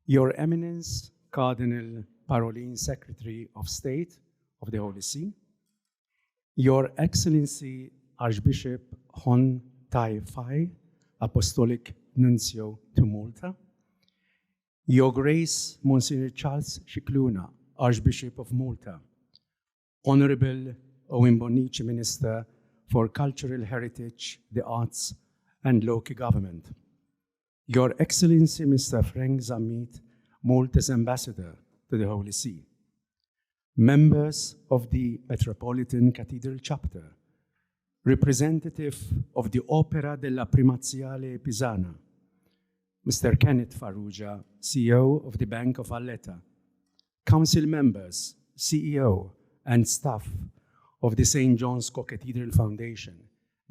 Your Eminence, Cardinal Parolin, Secretary of State of the Holy See, Your Excellency Archbishop Hon Tai Fai, Apostolic Nuncio to Malta, Your Grace Monsignor Charles Scicluna, Archbishop of Malta, Honorable Owen Bonnici, Minister for Cultural Heritage, the Arts and Local Government, Your Excellency Mr. Frank Zammit, Malta's Ambassador to the Holy See, members of the Metropolitan Cathedral Chapter, representative of the Opera della Primaziale Pisana, Mr. Kenneth Farrugia, CEO of the Bank of Valletta, council members, CEO, and staff of the St. John's Co-Cathedral Foundation,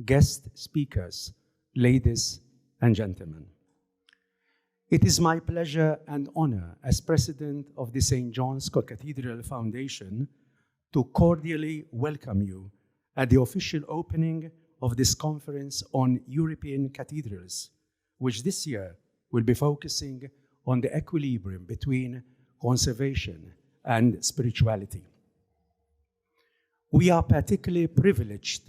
guest speakers, ladies and gentlemen. It is my pleasure and honor as President of the St. John's Co-Cathedral Foundation to cordially welcome you at the official opening of this conference on European cathedrals, which this year will be focusing on the equilibrium between conservation and spirituality. We are particularly privileged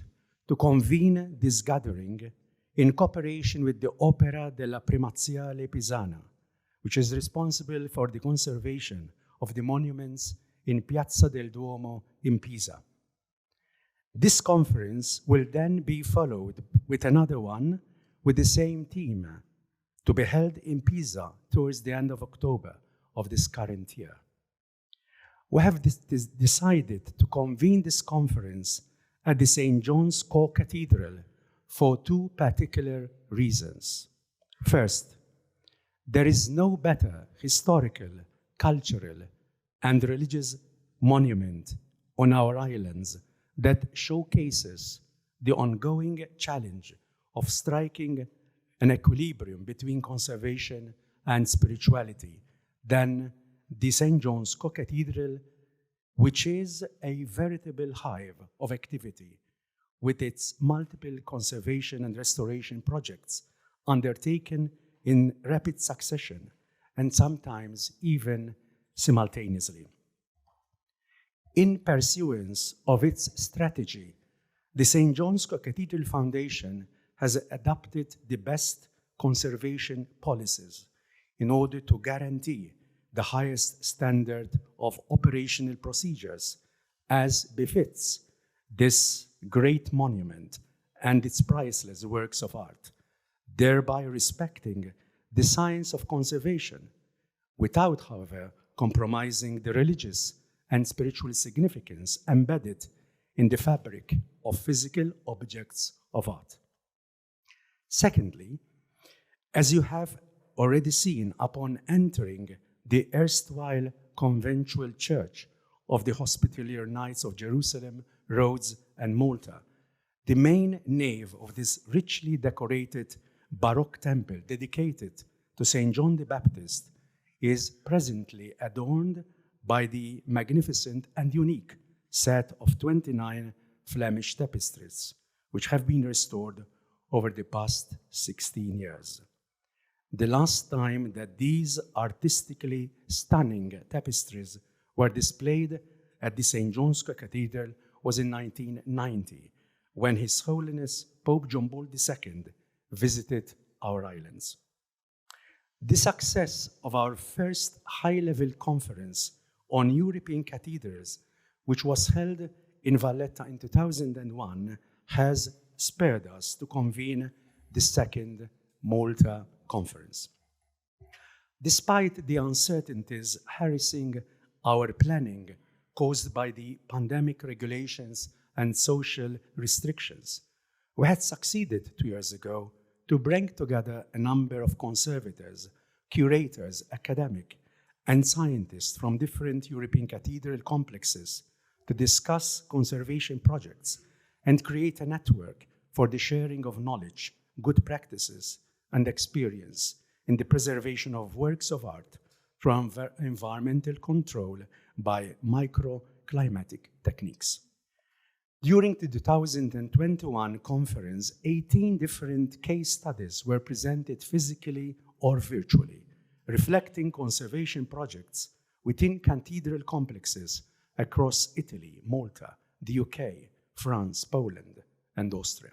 to convene this gathering in cooperation with the Opera della Primaziale Pisana, which is responsible for the conservation of the monuments in Piazza del Duomo in Pisa. This conference will then be followed with another one with the same theme to be held in Pisa towards the end of October of this current year. We have decided to convene this conference at the St. John's Co-Cathedral for two particular reasons. First, there is no better historical, cultural, and religious monument on our islands that showcases the ongoing challenge of striking an equilibrium between conservation and spirituality than the St. John's Co-Cathedral, which is a veritable hive of activity with its multiple conservation and restoration projects undertaken in rapid succession and sometimes even simultaneously. In pursuance of its strategy, the St. John's Co-Cathedral Foundation has adopted the best conservation policies in order to guarantee the highest standard of operational procedures as befits this great monument and its priceless works of art, thereby respecting the science of conservation without, however, compromising the religious and spiritual significance embedded in the fabric of physical objects of art. Secondly, as you have already seen upon entering the erstwhile conventual church of the Hospitalier Knights of Jerusalem, Rhodes, and Malta, the main nave of this richly decorated Baroque temple dedicated to St. John the Baptist is presently adorned by the magnificent and unique set of 29 Flemish tapestries, which have been restored over the past 16 years. The last time that these artistically stunning tapestries were displayed at the St. John's Cathedral was in 1990, when His Holiness Pope John Paul II visited our islands. The success of our first high-level conference on European cathedrals, which was held in Valletta in 2001, has spurred us to convene the second Malta conference. Despite the uncertainties harassing our planning caused by the pandemic regulations and social restrictions, we had succeeded 2 years ago to bring together a number of conservators, curators, academic, and scientists from different European cathedral complexes to discuss conservation projects and create a network for the sharing of knowledge, good practices, and experience in the preservation of works of art from environmental control by microclimatic techniques. During the 2021 conference, 18 different case studies were presented physically or virtually, reflecting conservation projects within cathedral complexes across Italy, Malta, the UK, France, Poland, and Austria.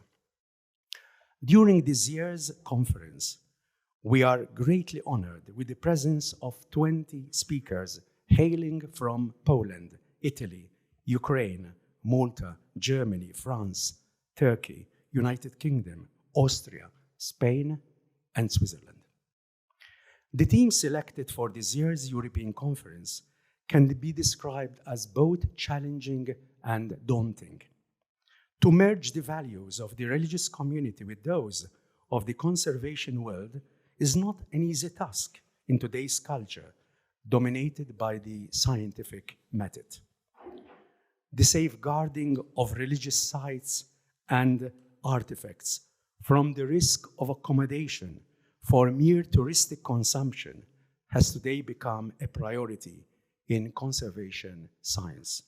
During this year's conference, we are greatly honored with the presence of 20 speakers hailing from Poland, Italy, Ukraine, Malta, Germany, France, Turkey, United Kingdom, Austria, Spain, and Switzerland. The theme selected for this year's European Conference can be described as both challenging and daunting. To merge the values of the religious community with those of the conservation world is not an easy task in today's culture, dominated by the scientific method. The safeguarding of religious sites and artifacts from the risk of accommodation for mere touristic consumption has today become a priority in conservation science.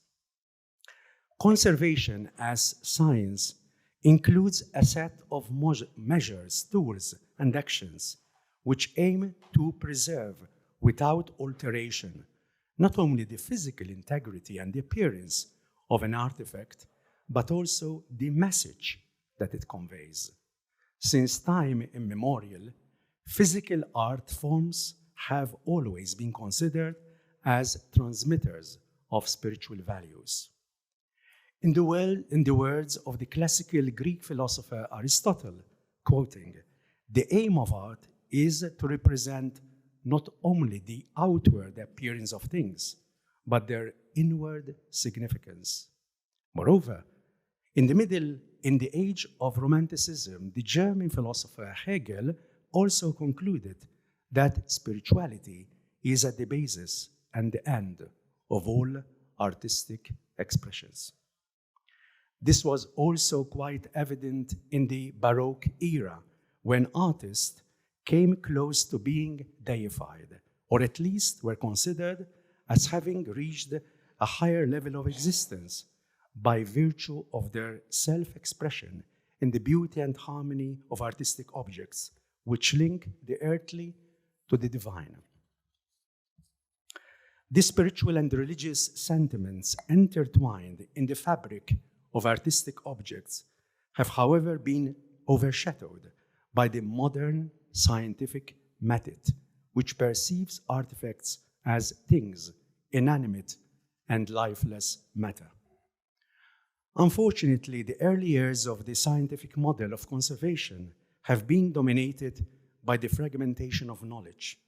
Conservation as science includes a set of measures, tools, and actions which aim to preserve without alteration not only the physical integrity and the appearance of an artifact, but also the message that it conveys. Since time immemorial, physical art forms have always been considered as transmitters of spiritual values. In the words of the classical Greek philosopher Aristotle, quoting, "The aim of art is to represent not only the outward appearance of things, but their inward significance." Moreover, in the age of Romanticism, the German philosopher Hegel also concluded that spirituality is at the basis and the end of all artistic expressions. This was also quite evident in the Baroque era, when artists came close to being deified, or at least were considered as having reached a higher level of existence by virtue of their self-expression in the beauty and harmony of artistic objects, which link the earthly to the divine. The spiritual and religious sentiments intertwined in the fabric of artistic objects have, however, been overshadowed by the modern scientific method, which perceives artifacts as things, inanimate and lifeless matter. Unfortunately, the early years of the scientific model of conservation have been dominated by the fragmentation of knowledge,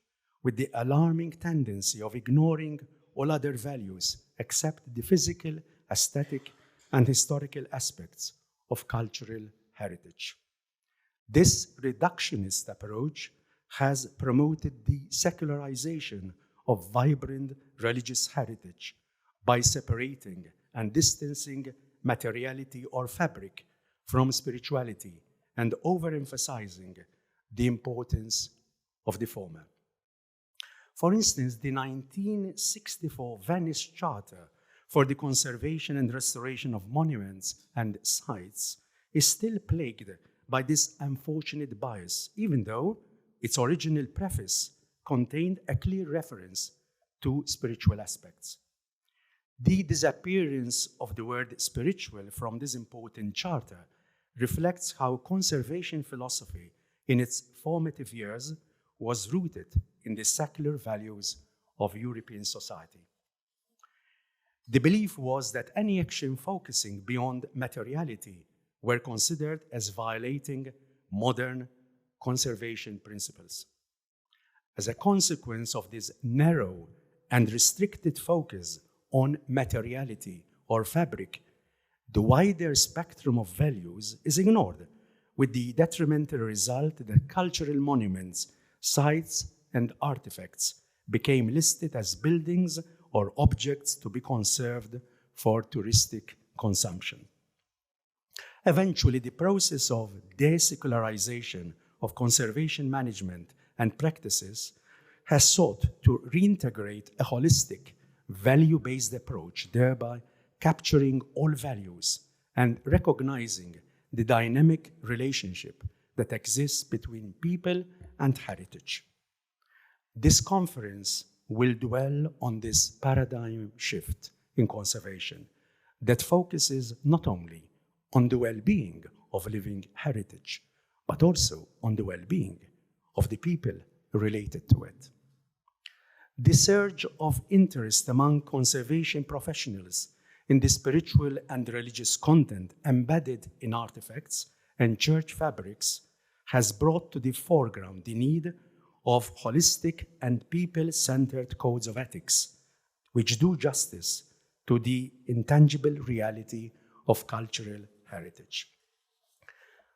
with the alarming tendency of ignoring all other values except the physical, aesthetic, and historical aspects of cultural heritage. This reductionist approach has promoted the secularization of vibrant religious heritage by separating and distancing materiality or fabric from spirituality and overemphasizing the importance of the former. For instance, the 1964 Venice Charter for the Conservation and Restoration of Monuments and Sites is still plagued by this unfortunate bias, even though its original preface contained a clear reference to spiritual aspects. The disappearance of the word spiritual from this important charter reflects how conservation philosophy in its formative years was rooted in the secular values of European society. The belief was that any action focusing beyond materiality were considered as violating modern conservation principles. As a consequence of this narrow and restricted focus on materiality or fabric, the wider spectrum of values is ignored, with the detrimental result that cultural monuments, sites, and artifacts became listed as buildings or objects to be conserved for touristic consumption. Eventually, the process of desecularization of conservation management and practices has sought to reintegrate a holistic, value-based approach, thereby capturing all values and recognizing the dynamic relationship that exists between people and heritage. This conference will dwell on this paradigm shift in conservation that focuses not only on the well-being of living heritage, but also on the well-being of the people related to it. The surge of interest among conservation professionals in the spiritual and religious content embedded in artifacts and church fabrics has brought to the foreground the need of holistic and people-centered codes of ethics, which do justice to the intangible reality of cultural heritage.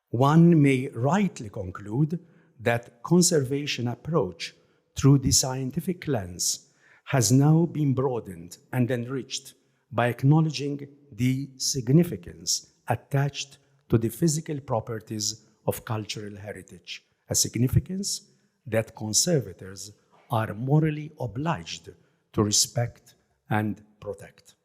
One may rightly conclude that conservation approach through the scientific lens has now been broadened and enriched by acknowledging the significance attached to the physical properties of cultural heritage, a significance that conservators are morally obliged to respect and protect.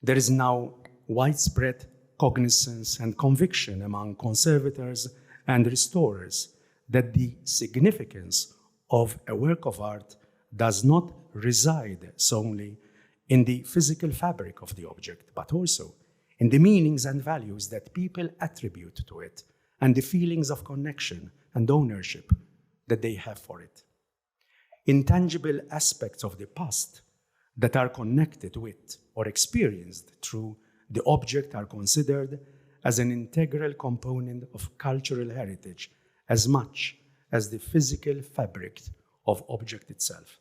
There is now widespread cognizance and conviction among conservators and restorers that the significance of a work of art does not reside solely in the physical fabric of the object, but also in the meanings and values that people attribute to it and the feelings of connection and ownership that they have for it. Intangible aspects of the past that are connected with or experienced through the object are considered as an integral component of cultural heritage as much as the physical fabric of object itself.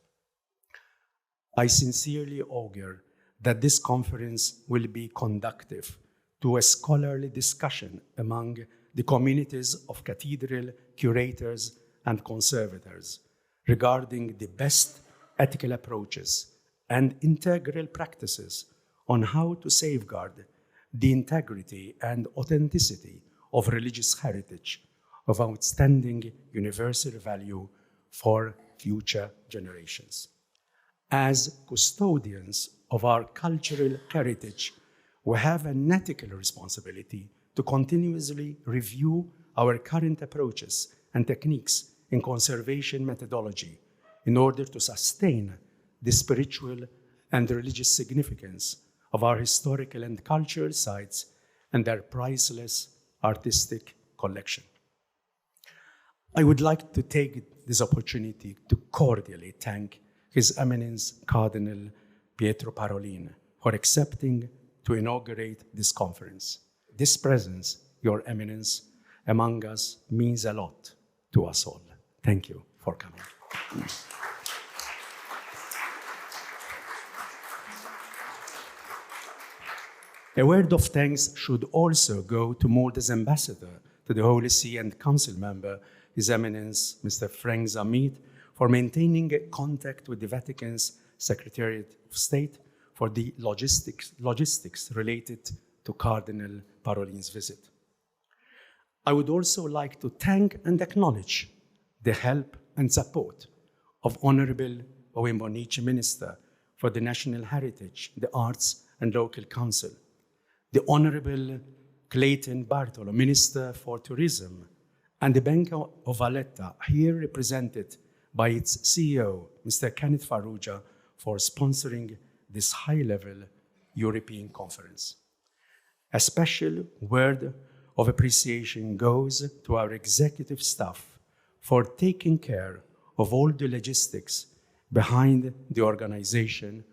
I sincerely augur that this conference will be conducive to a scholarly discussion among the communities of cathedral curators and conservators regarding the best ethical approaches and integral practices on how to safeguard the integrity and authenticity of religious heritage of outstanding universal value for future generations. As custodians of our cultural heritage, we have an ethical responsibility to continuously review our current approaches and techniques in conservation methodology in order to sustain the spiritual and religious significance of our historical and cultural sites and their priceless artistic collection. I would like to take this opportunity to cordially thank His Eminence Cardinal Pietro Parolin for accepting to inaugurate this conference. This presence, Your Eminence, among us means a lot to us all. Thank you for coming. A word of thanks should also go to Malta's ambassador to the Holy See and Council member, His Eminence Mr. Frank Zamit, for maintaining contact with the Vatican's Secretariat of State for the logistics related to Cardinal Parolin's visit. I would also like to thank and acknowledge the help and support of Honorable Owen Bonici, Minister for the National Heritage, the Arts and Local Council, the Honorable Clayton Bartolo, Minister for Tourism, and the Bank of Valletta, here represented by its CEO, Mr. Kenneth Farrugia, for sponsoring this high-level European conference. A special word of appreciation goes to our executive staff for taking care of all the logistics behind the organization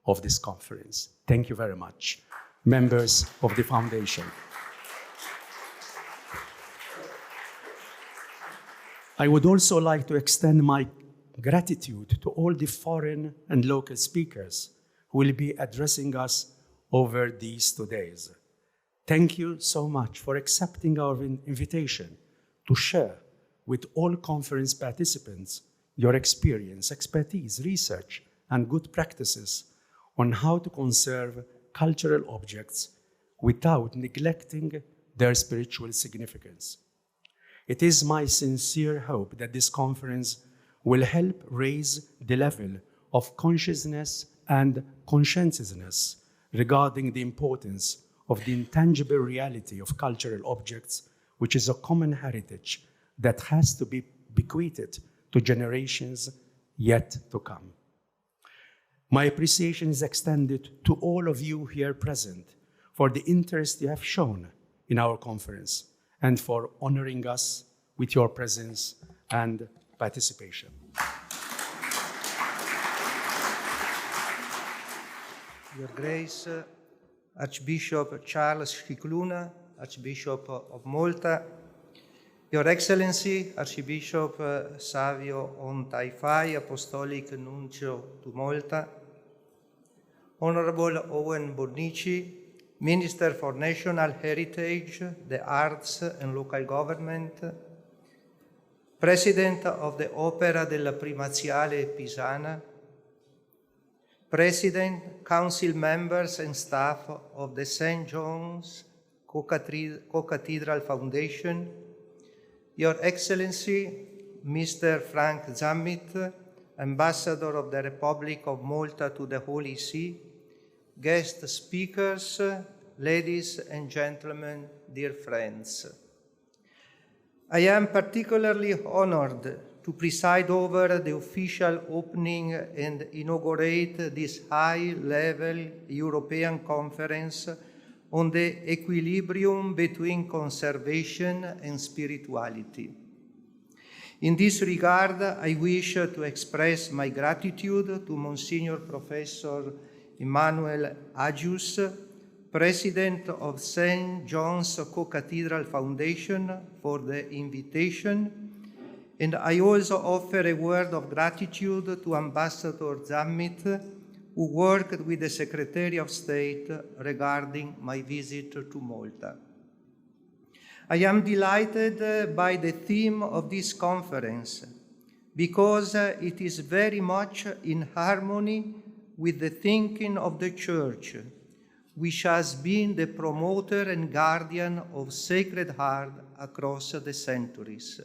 of this conference. Thank you very much, members of the Foundation. I would also like to extend my gratitude to all the foreign and local speakers who will be addressing us over these 2 days. Thank you so much for accepting our invitation to share with all conference participants your experience, expertise, research, and good practices on how to conserve cultural objects without neglecting their spiritual significance. It is my sincere hope that this conference will help raise the level of consciousness and conscientiousness regarding the importance of the intangible reality of cultural objects, which is a common heritage that has to be bequeathed to generations yet to come. My appreciation is extended to all of you here present for the interest you have shown in our conference and for honoring us with your presence and participation. Your Grace, Archbishop Charles Scicluna, Archbishop of Malta, Your Excellency, Archbishop Savio Ontaifai, Apostolic Nuncio to Malta, Honorable Owen Bornici, Minister for National Heritage, the Arts and Local Government, President of the Opera della Primaziale Pisana, President, Council members and staff of the St. John's Co-Cathedral Foundation, Your Excellency, Mr. Frank Zammit, Ambassador of the Republic of Malta to the Holy See, guest speakers, ladies and gentlemen, dear friends. I am particularly honored to preside over the official opening and inaugurate this high-level European Conference on the equilibrium between conservation and spirituality. In this regard, I wish to express my gratitude to Monsignor Professor Emmanuel Agius, President of St. John's Co-Cathedral Foundation, for the invitation, and I also offer a word of gratitude to Ambassador Zammit, who worked with the Secretary of State regarding my visit to Malta. I am delighted by the theme of this conference because it is very much in harmony with the thinking of the Church, which has been the promoter and guardian of Sacred Heart across the centuries.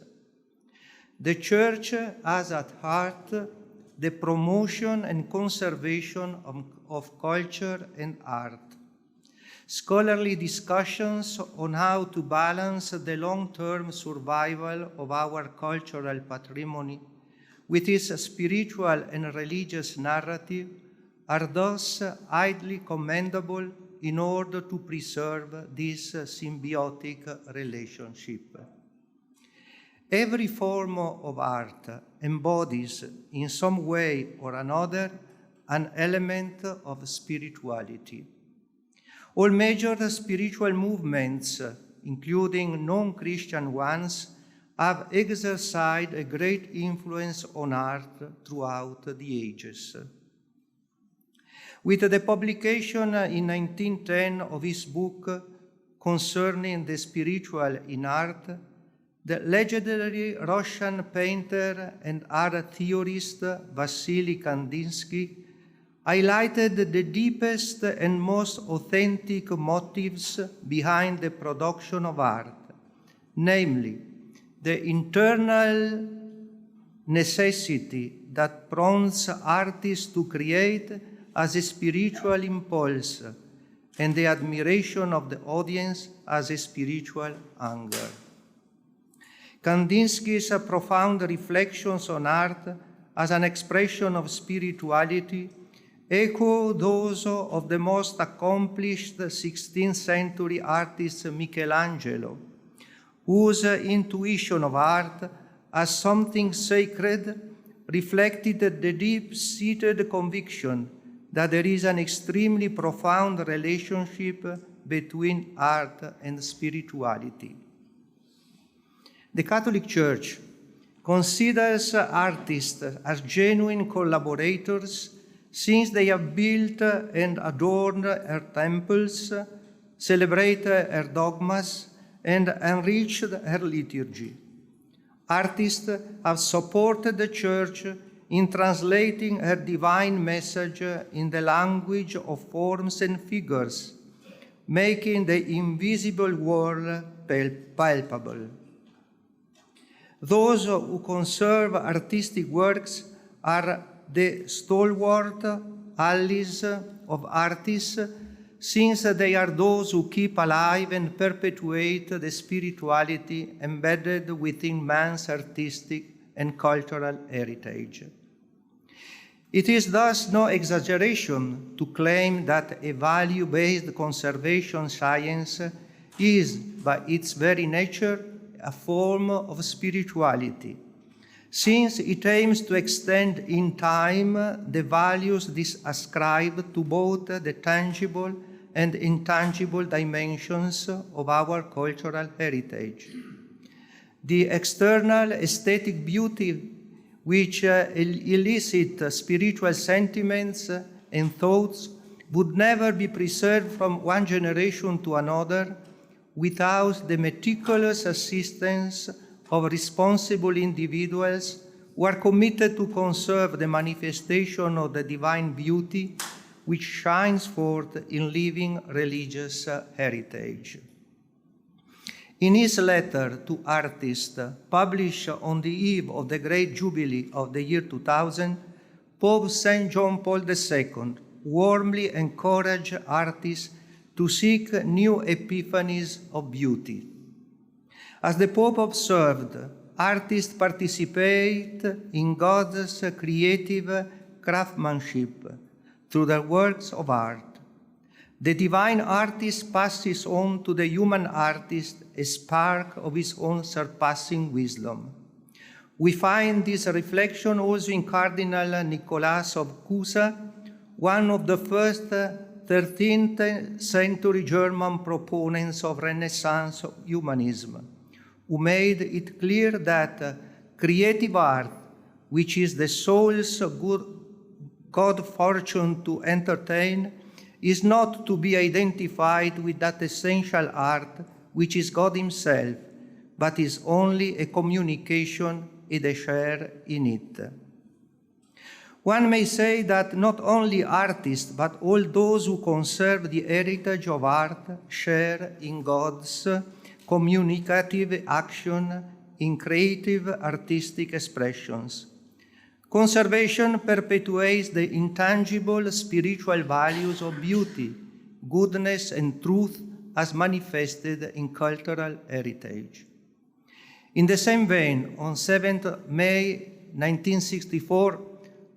The Church has at heart the promotion and conservation of culture and art. Scholarly discussions on how to balance the long-term survival of our cultural patrimony with its spiritual and religious narrative are thus highly commendable in order to preserve this symbiotic relationship. Every form of art embodies in some way or another an element of spirituality. All major spiritual movements, including non-Christian ones, have exercised a great influence on art throughout the ages. With the publication in 1910 of his book concerning the spiritual in art, the legendary Russian painter and art theorist Vasily Kandinsky highlighted the deepest and most authentic motives behind the production of art, namely the internal necessity that prompts artists to create as a spiritual impulse and the admiration of the audience as a spiritual hunger. Kandinsky's profound reflections on art as an expression of spirituality echo those of the most accomplished 16th century artist Michelangelo, whose intuition of art as something sacred reflected the deep-seated conviction that there is an extremely profound relationship between art and spirituality. The Catholic Church considers artists as genuine collaborators since they have built and adorned her temples, celebrated her dogmas, and enriched her liturgy. Artists have supported the Church in translating her divine message in the language of forms and figures, making the invisible world palpable. Those who conserve artistic works are the stalwart allies of artists, since they are those who keep alive and perpetuate the spirituality embedded within man's artistic and cultural heritage. It is thus no exaggeration to claim that a value-based conservation science is, by its very nature, a form of spirituality, since it aims to extend in time the values ascribed to both the tangible and intangible dimensions of our cultural heritage. The external aesthetic beauty which elicit spiritual sentiments and thoughts would never be preserved from one generation to another without the meticulous assistance of responsible individuals who are committed to conserve the manifestation of the divine beauty which shines forth in living religious heritage. In his letter to artists, published on the eve of the great jubilee of the year 2000, Pope St. John Paul II warmly encouraged artists to seek new epiphanies of beauty. As the Pope observed, artists participate in God's creative craftsmanship through their works of art. The divine artist passes on to the human artist a spark of his own surpassing wisdom. We find this reflection also in Cardinal Nicolas of Cusa, one of the first 13th century German proponents of Renaissance humanism, who made it clear that creative art, which is the soul's good fortune to entertain, is not to be identified with that essential art which is God himself, but is only a communication and a share in it. One may say that not only artists, but all those who conserve the heritage of art share in God's communicative action in creative artistic expressions. Conservation perpetuates the intangible spiritual values of beauty, goodness, and truth as manifested in cultural heritage. In the same vein, on 7th May 1964,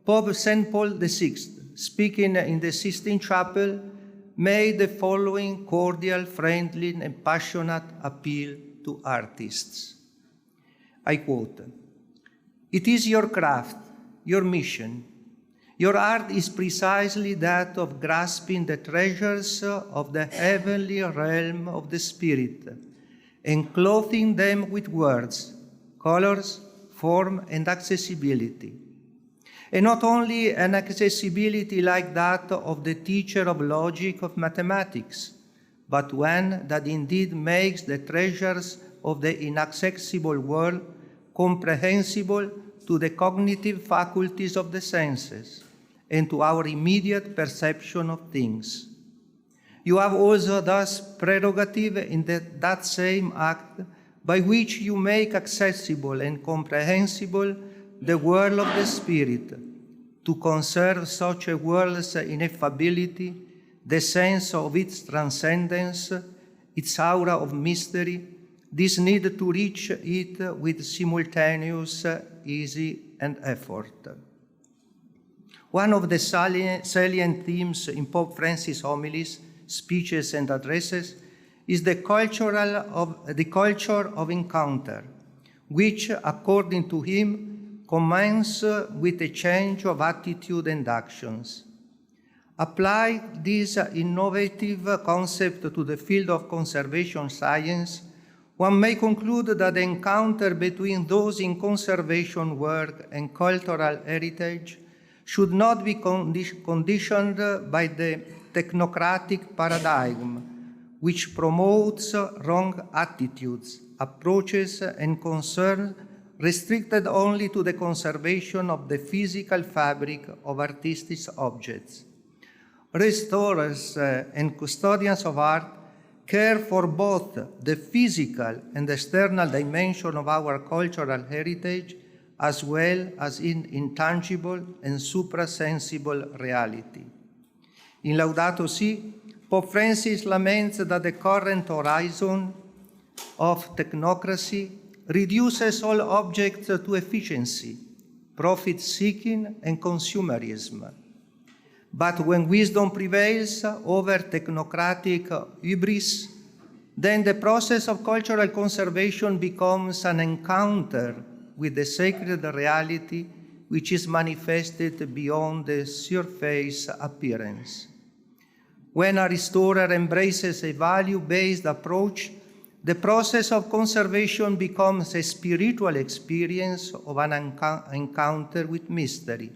Pope St. Paul VI, speaking in the Sistine Chapel, made the following cordial, friendly, and passionate appeal to artists. I quote, "It is your craft, your mission. Your art is precisely that of grasping the treasures of the heavenly realm of the Spirit and clothing them with words, colors, form, and accessibility. And not only an accessibility like that of the teacher of logic of mathematics, but one that indeed makes the treasures of the inaccessible world comprehensible to the cognitive faculties of the senses and to our immediate perception of things. You have also thus prerogative in that same act by which you make accessible and comprehensible the world of the Spirit, to conserve such a world's ineffability, the sense of its transcendence, its aura of mystery, this need to reach it with simultaneous ease and effort." One of the salient themes in Pope Francis' homilies, speeches, and addresses is the culture of encounter, which, according to him, commences with a change of attitude and actions. Apply this innovative concept to the field of conservation science, one may conclude that the encounter between those in conservation work and cultural heritage should not be conditioned by the technocratic paradigm, which promotes wrong attitudes, approaches, and concerns restricted only to the conservation of the physical fabric of artistic objects. Restorers and custodians of art care for both the physical and external dimension of our cultural heritage, as well as in intangible and suprasensible reality. In Laudato Si, Pope Francis laments that the current horizon of technocracy reduces all objects to efficiency, profit-seeking, and consumerism. But when wisdom prevails over technocratic hubris, then the process of cultural conservation becomes an encounter with the sacred reality which is manifested beyond the surface appearance. When a restorer embraces a value-based approach, the process of conservation becomes a spiritual experience of an encounter with mystery.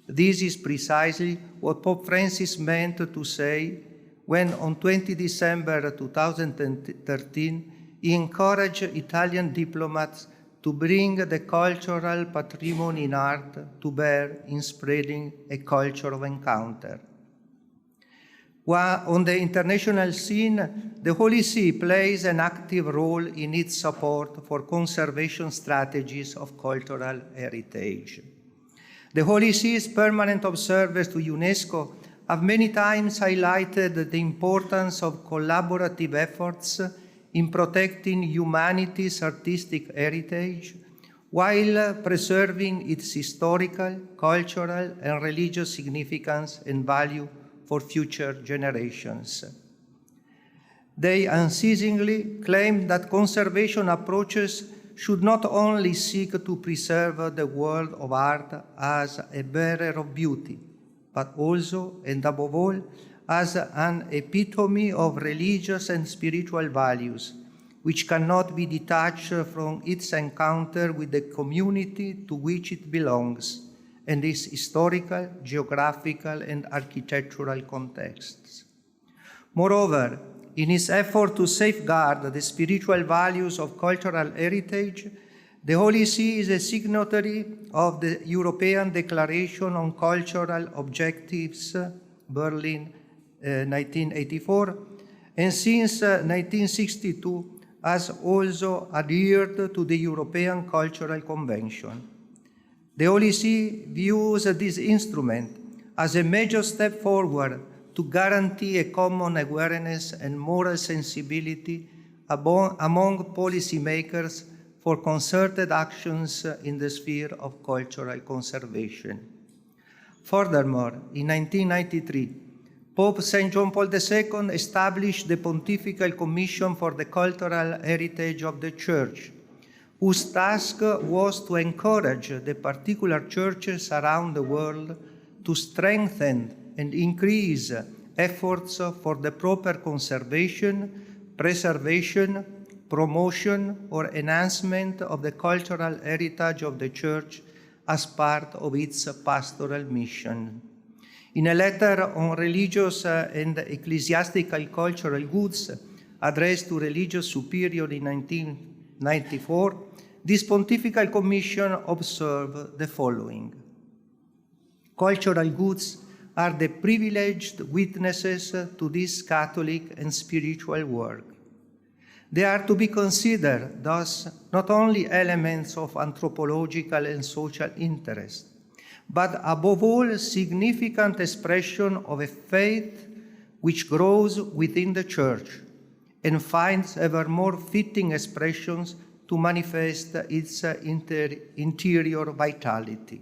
This is precisely what Pope Francis meant to say when, on 20 December 2013, he encouraged Italian diplomats to bring the cultural patrimony in art to bear in spreading a culture of encounter. While on the international scene, the Holy See plays an active role in its support for conservation strategies of cultural heritage. The Holy See's permanent observers to UNESCO have many times highlighted the importance of collaborative efforts in protecting humanity's artistic heritage while preserving its historical, cultural, and religious significance and value for future generations. They unceasingly claim that conservation approaches should not only seek to preserve the world of art as a bearer of beauty, but also, and above all, as an epitome of religious and spiritual values, which cannot be detached from its encounter with the community to which it belongs, and its historical, geographical, and architectural contexts. Moreover, in its effort to safeguard the spiritual values of cultural heritage, the Holy See is a signatory of the European Declaration on Cultural Objectives, Berlin, 1984, and since 1962 has also adhered to the European Cultural Convention. The Holy See views this instrument as a major step forward to guarantee a common awareness and moral sensibility among policymakers for concerted actions in the sphere of cultural conservation. Furthermore, in 1993, Pope St. John Paul II established the Pontifical Commission for the Cultural Heritage of the Church, whose task was to encourage the particular churches around the world to strengthen and increase efforts for the proper conservation, preservation, promotion, or enhancement of the cultural heritage of the Church as part of its pastoral mission. In a letter on religious and ecclesiastical cultural goods addressed to religious superiors in 1994, this Pontifical Commission observed the following: cultural goods are the privileged witnesses to this Catholic and spiritual work. They are to be considered, thus, not only elements of anthropological and social interest, but above all, significant expression of a faith which grows within the Church and finds ever more fitting expressions to manifest its interior vitality.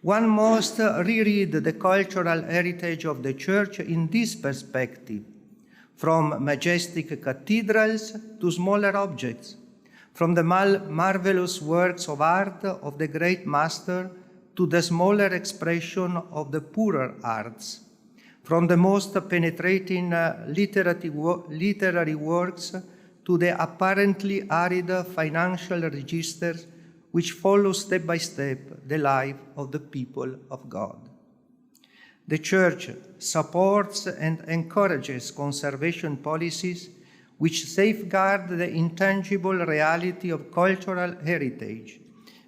One must reread the cultural heritage of the Church in this perspective, from majestic cathedrals to smaller objects, from the marvelous works of art of the great master to the smaller expression of the poorer arts, from the most penetrating literary works to the apparently arid financial registers which follow step by step the life of the people of God. The Church supports and encourages conservation policies which safeguard the intangible reality of cultural heritage,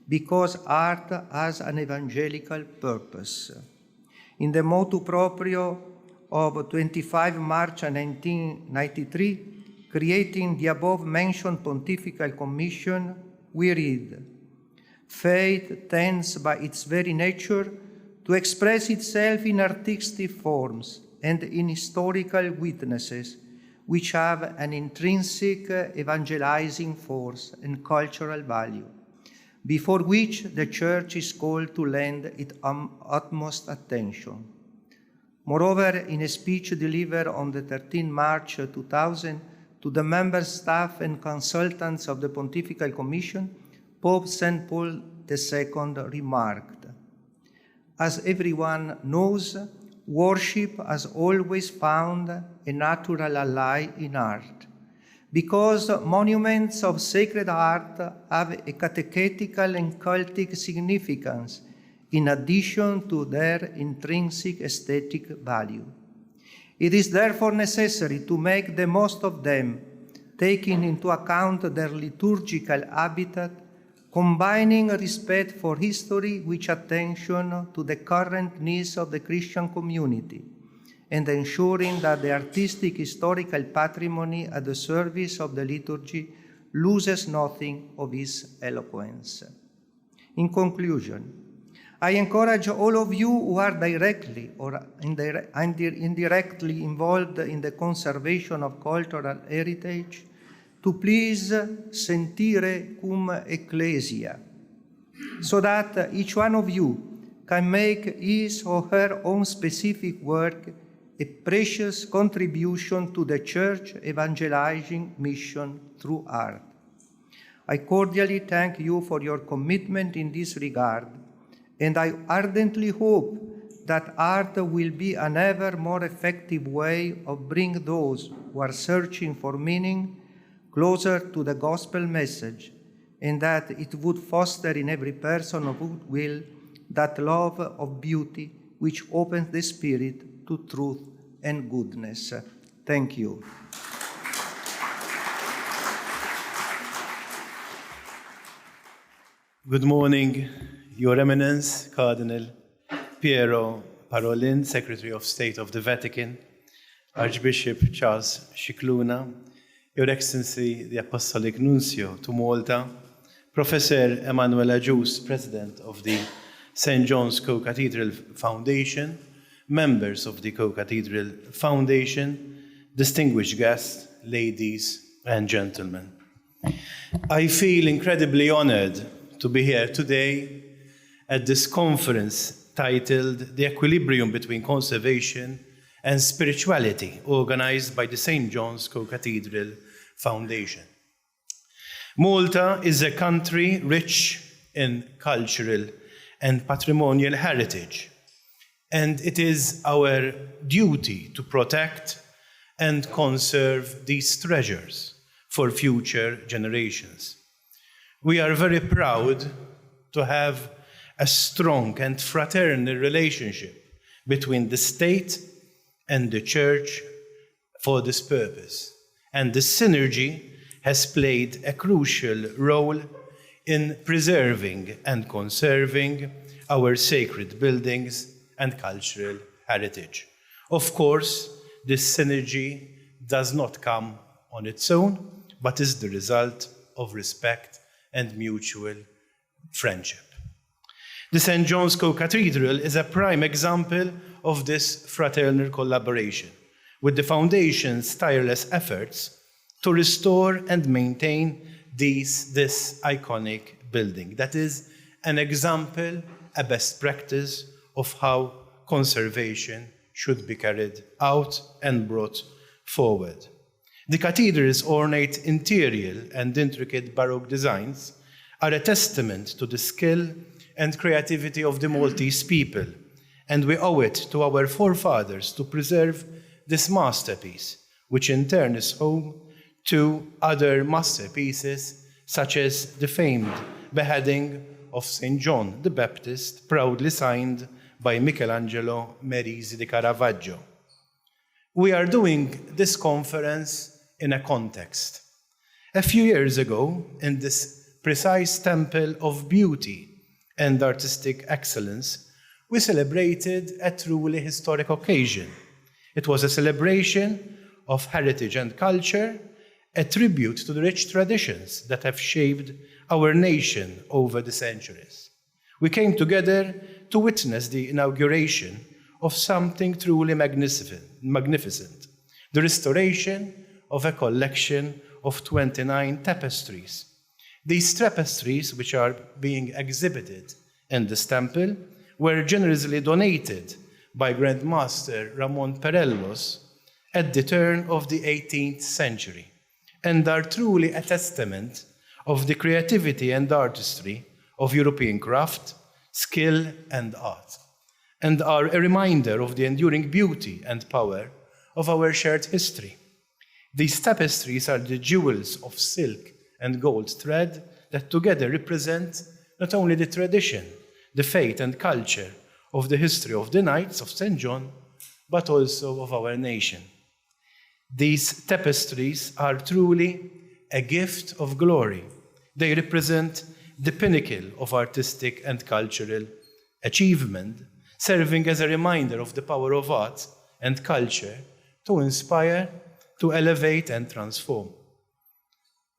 because art has an evangelical purpose. In the motu proprio of 25 March 1993, creating the above-mentioned Pontifical Commission, we read, "Faith tends by its very nature to express itself in artistic forms and in historical witnesses which have an intrinsic evangelizing force and cultural value. before which the Church is called to lend its utmost attention. Moreover, in a speech delivered on the 13th March 2000 to the member staff and consultants of the Pontifical Commission, Pope St. Paul II remarked, "As everyone knows, worship has always found a natural ally in art, because monuments of sacred art have a catechetical and cultic significance in addition to their intrinsic aesthetic value. It is therefore necessary to make the most of them, taking into account their liturgical habitat, combining respect for history with attention to the current needs of the Christian community, and ensuring that the artistic historical patrimony at the service of the liturgy loses nothing of its eloquence." In conclusion, I encourage all of you who are directly or indirectly involved in the conservation of cultural heritage to please sentire cum ecclesia, so that each one of you can make his or her own specific work a precious contribution to the Church evangelizing mission through art. I cordially thank you for your commitment in this regard, and I ardently hope that art will be an ever more effective way of bringing those who are searching for meaning closer to the gospel message, and that it would foster in every person of goodwill that love of beauty which opens the spirit to truth and goodness. Thank you. Good morning, Your Eminence, Cardinal Piero Parolin, Secretary of State of the Vatican, Archbishop Charles Scicluna, Your Excellency the Apostolic Nuncio to Malta, Professor Emanuel Ajus, President of the St. John's Co-Cathedral Foundation, members of the Co-Cathedral Foundation, distinguished guests, ladies and gentlemen. I feel incredibly honored to be here today at this conference titled The Equilibrium Between Conservation and Spirituality, organized by the St. John's Co-Cathedral Foundation. Malta is a country rich in cultural and patrimonial heritage, and it is our duty to protect and conserve these treasures for future generations. We are very proud to have a strong and fraternal relationship between the state and the Church for this purpose, and the synergy has played a crucial role in preserving and conserving our sacred buildings and cultural heritage. Of course, this synergy does not come on its own, but is the result of respect and mutual friendship. The St. John's Co-Cathedral is a prime example of this fraternal collaboration, with the Foundation's tireless efforts to restore and maintain this iconic building. That is an example, a best practice of how conservation should be carried out and brought forward. The cathedral's ornate interior and intricate Baroque designs are a testament to the skill and creativity of the Maltese people, and we owe it to our forefathers to preserve this masterpiece, which in turn is home to other masterpieces, such as the famed beheading of St. John the Baptist, proudly signed by Michelangelo Merisi di Caravaggio. We are doing this conference in a context. A few years ago, in this precise temple of beauty and artistic excellence, we celebrated a truly historic occasion. It was a celebration of heritage and culture, a tribute to the rich traditions that have shaped our nation over the centuries. We came together to witness the inauguration of something truly magnificent, the restoration of a collection of 29 tapestries. These tapestries, which are being exhibited in this temple, were generously donated by Grandmaster Ramon Perellos at the turn of the 18th century, and are truly a testament of the creativity and artistry of European craft, skill, and art, and are a reminder of the enduring beauty and power of our shared history. These tapestries are the jewels of silk and gold thread that together represent not only the tradition, the faith and culture of the history of the Knights of St. John, but also of our nation. These tapestries are truly a gift of glory. They represent the pinnacle of artistic and cultural achievement, serving as a reminder of the power of art and culture to inspire, to elevate, and transform.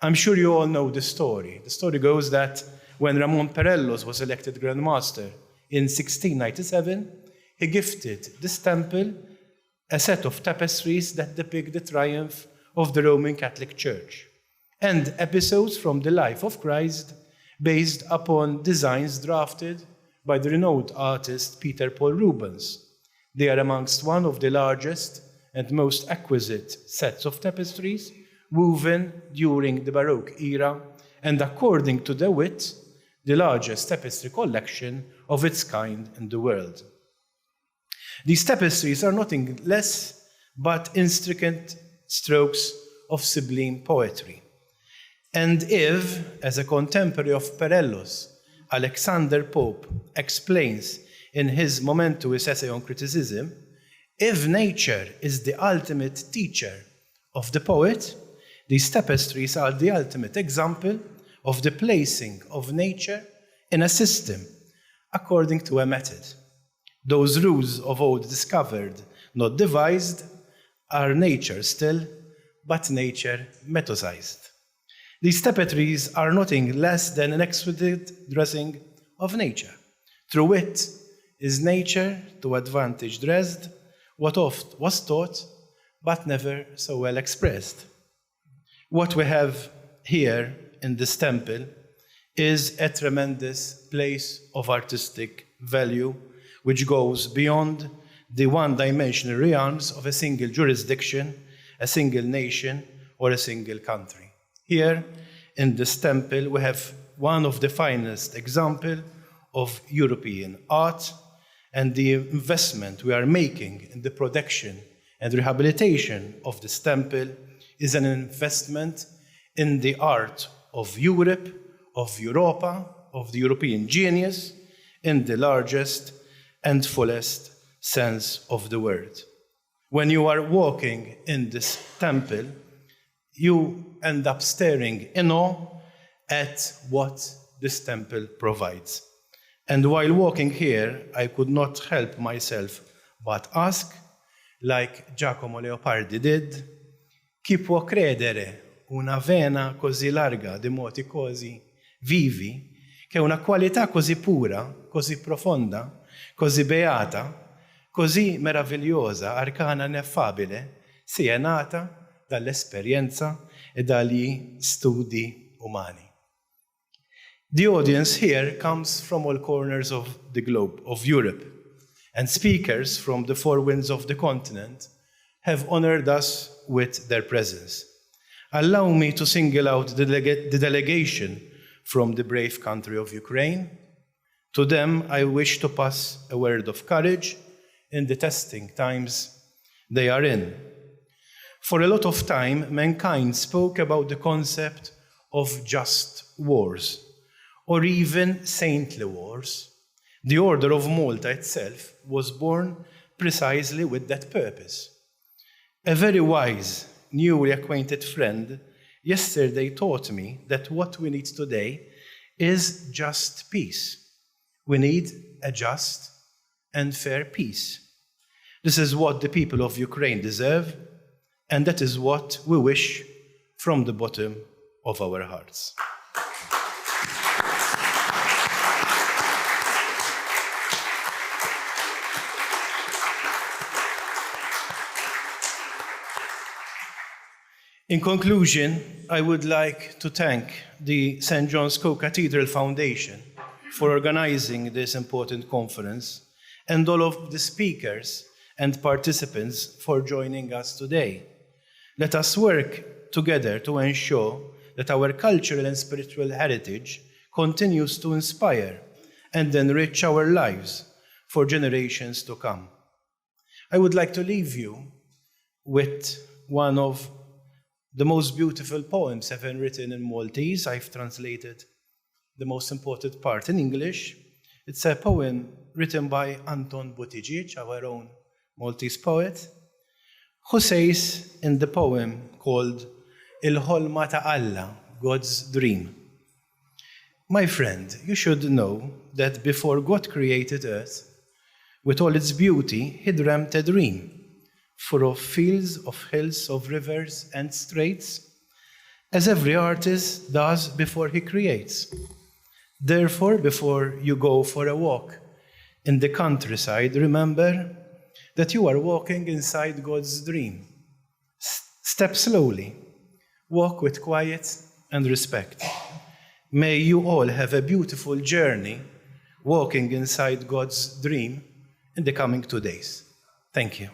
I'm sure you all know the story. The story goes that when Ramon Perellos was elected Grand Master in 1697, he gifted this temple a set of tapestries that depict the triumph of the Roman Catholic Church and episodes from the life of Christ based upon designs drafted by the renowned artist Peter Paul Rubens. They are amongst one of the largest and most exquisite sets of tapestries woven during the Baroque era, and according to the wit, the largest tapestry collection of its kind in the world. These tapestries are nothing less but intricate strokes of sublime poetry. And if, as a contemporary of Perellos, Alexander Pope explains in his momentous essay on criticism, if nature is the ultimate teacher of the poet, these tapestries are the ultimate example of the placing of nature in a system according to a method. Those rules of old discovered, not devised, are nature still, but nature methodized. These tapestries are nothing less than an exquisite dressing of nature. Through it is nature to advantage dressed, what oft was taught, but never so well expressed. What we have here in this temple is a tremendous place of artistic value, which goes beyond the one-dimensional realms of a single jurisdiction, a single nation, or a single country. Here in this temple, we have one of the finest examples of European art, and the investment we are making in the protection and rehabilitation of this temple is an investment in the art of Europe, of Europa, of the European genius, in the largest and fullest sense of the word. When you are walking in this temple, you end up staring in awe at what this temple provides. And while walking here, I could not help myself but ask, like Giacomo Leopardi did, chi può credere una vena così larga di moti così vivi, che una qualità così pura, così profonda, così beata, così meravigliosa, arcana, ineffabile, sia nata dall'esperienza e dagli studi umani. The audience here comes from all corners of the globe, of Europe, and speakers from the four winds of the continent have honored us with their presence. Allow me to single out the delegation from the brave country of Ukraine. To them, I wish to pass a word of courage in the testing times they are in. For a lot of time, mankind spoke about the concept of just wars, or even saintly wars. The Order of Malta itself was born precisely with that purpose. A very wise, newly acquainted friend yesterday taught me that what we need today is just peace. We need a just and fair peace. This is what the people of Ukraine deserve, and that is what we wish from the bottom of our hearts. In conclusion, I would like to thank the St. John's Co-Cathedral Foundation for organizing this important conference and all of the speakers and participants for joining us today. Let us work together to ensure that our cultural and spiritual heritage continues to inspire and enrich our lives for generations to come. I would like to leave you with one of the most beautiful poems ever written in Maltese. I've translated the most important part in English. It's a poem written by Anton Buttigieg, our own Maltese poet, who says in the poem called Il-ħolma ta' Alla, God's Dream. My friend, you should know that before God created earth, with all its beauty, he dreamt a dream, full of fields, of hills, of rivers and straits, as every artist does before he creates. Therefore, before you go for a walk in the countryside, remember that you are walking inside God's dream. Step slowly, walk with quiet and respect. May you all have a beautiful journey walking inside God's dream in the coming 2 days. Thank you.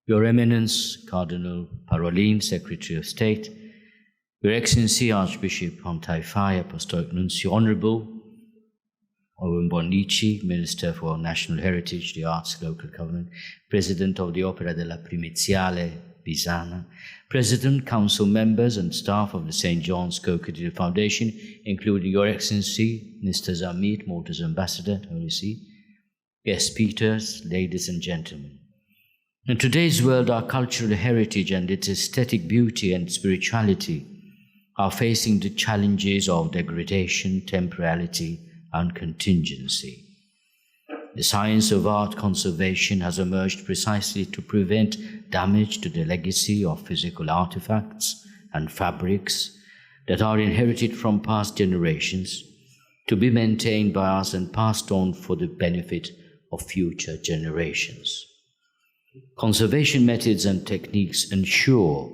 Your Eminence, Cardinal Parolin, Secretary of State, Your Excellency, Archbishop Pontify, Apostolic Nuncio, Honorable Owen Bonnici, Minister for National Heritage, the Arts, Local Government, President of the Opera della Primiziale Pisana, President, Council members and staff of the St. John's Co-Cathedral Foundation, including Your Excellency, Mr. Zamit, Malta's Ambassador, Holy See, guest speakers, ladies and gentlemen. In today's world, our cultural heritage and its aesthetic beauty and spirituality are facing the challenges of degradation, temporality, and contingency. The science of art conservation has emerged precisely to prevent damage to the legacy of physical artifacts and fabrics that are inherited from past generations, to be maintained by us and passed on for the benefit of future generations. Conservation methods and techniques ensure